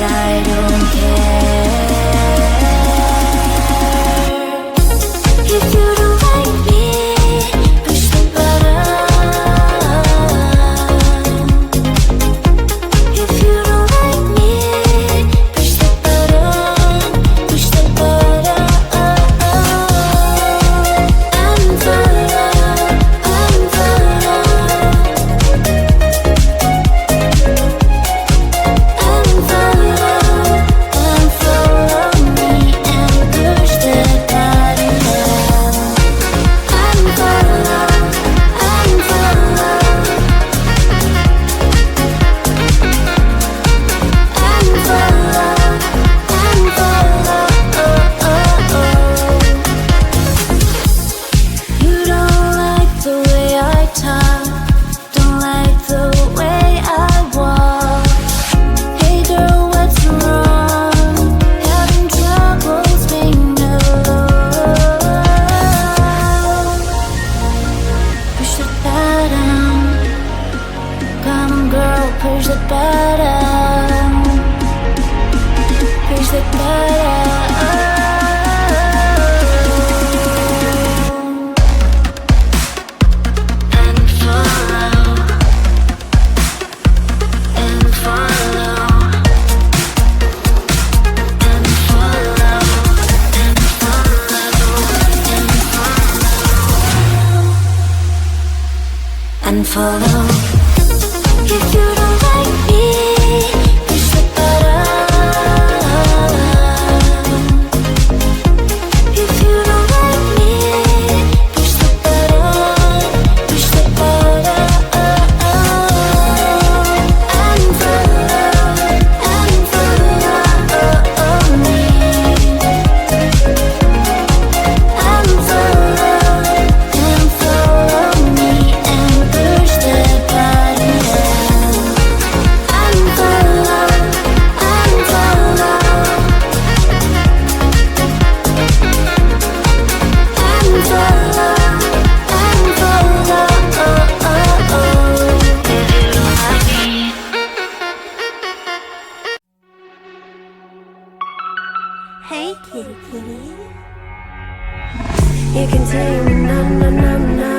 I don't care. If you don't like me, push the button. If you don't like me, push the button. Push the button. I'm follow. I'm follow. Push the button. Push the button. And follow. And follow. And follow. And follow. And follow. If you don't like me, push the button. If you don't like me, push the button. Push the button. And follow me. And follow me and push the button. Hey kitty kitty, you can take me no no no no,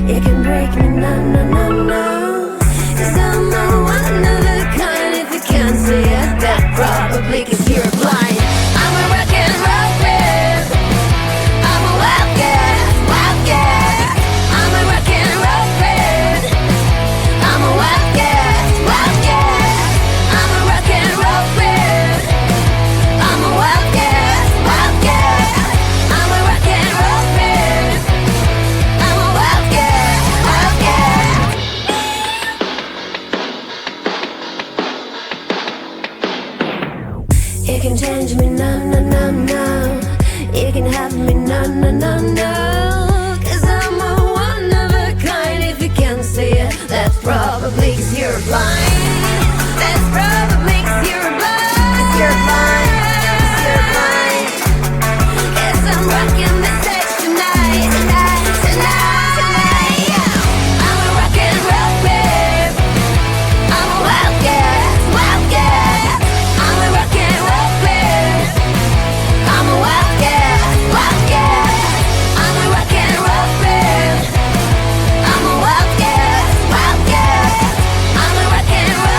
you can break me no no no no, 'cause I'm a one of a kind. If you can't see it, that probably 'cause you're blind. I'm a rock and roll man, I'm a wild cat, wild cat. I'm a rock and roll man, I'm a wild cat, wild cat. I'm a rock and roll man, I'm a wild cat, wild cat. I'm a rock and roll man, I'm a wild cat, wild cat. You can change me, no, no, no, no. You can have me, no, no, no, no. 'Cause I'm a one of a kind. If you can't see it, that's probably 'cause you're blind. That's probably 'cause you're blind. 'Cause you're blind. 'Cause you're blind. 'Cause I'm rocking the stage tonight, tonight, tonight, tonight. I'm a rock and roll babe. I'm a wild cat, wild cat. I'm a rock and roll babe. I'm a wild cat, wild cat. I'm a rock and roll babe. I'm a wild cat, wild cat. I'm a rock and roll.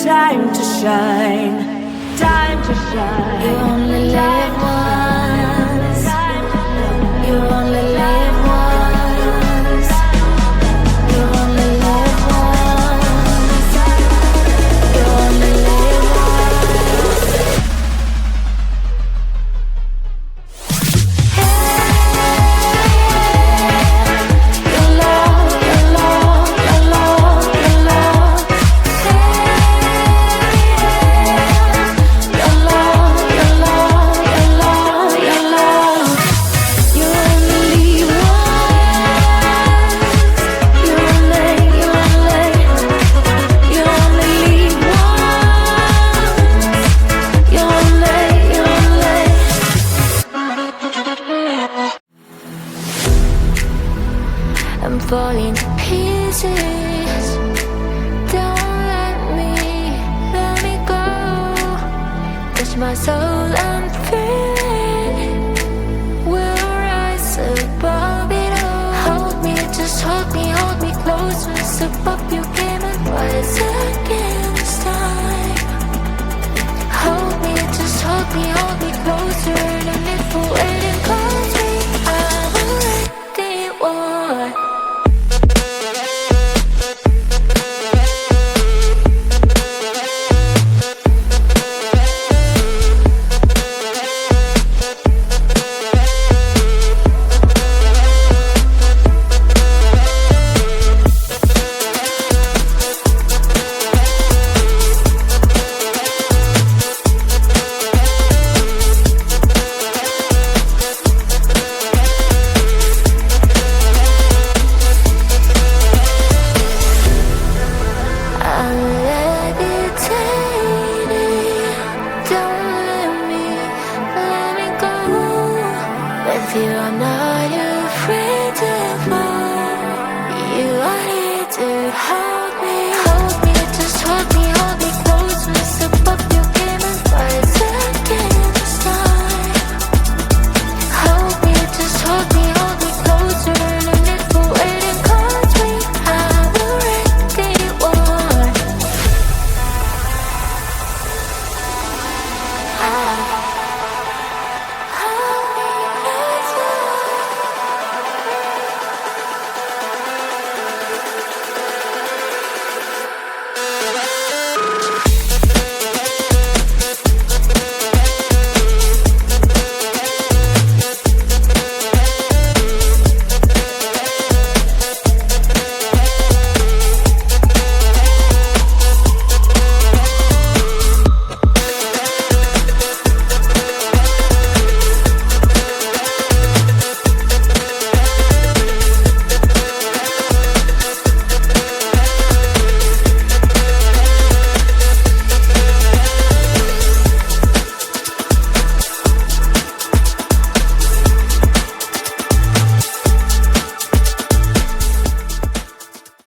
time to shine, time to shine. You only live once. You only live once. You only live once. You only live once. Your love, your love, your love, your love. Your love, your love, your love, your love. You only live once. You only live once. You only. I'm falling to pieces. Don't let me go. Touch my soul and feeling will rise above it all. Hold me, just hold me closer. Step up, you came and rise.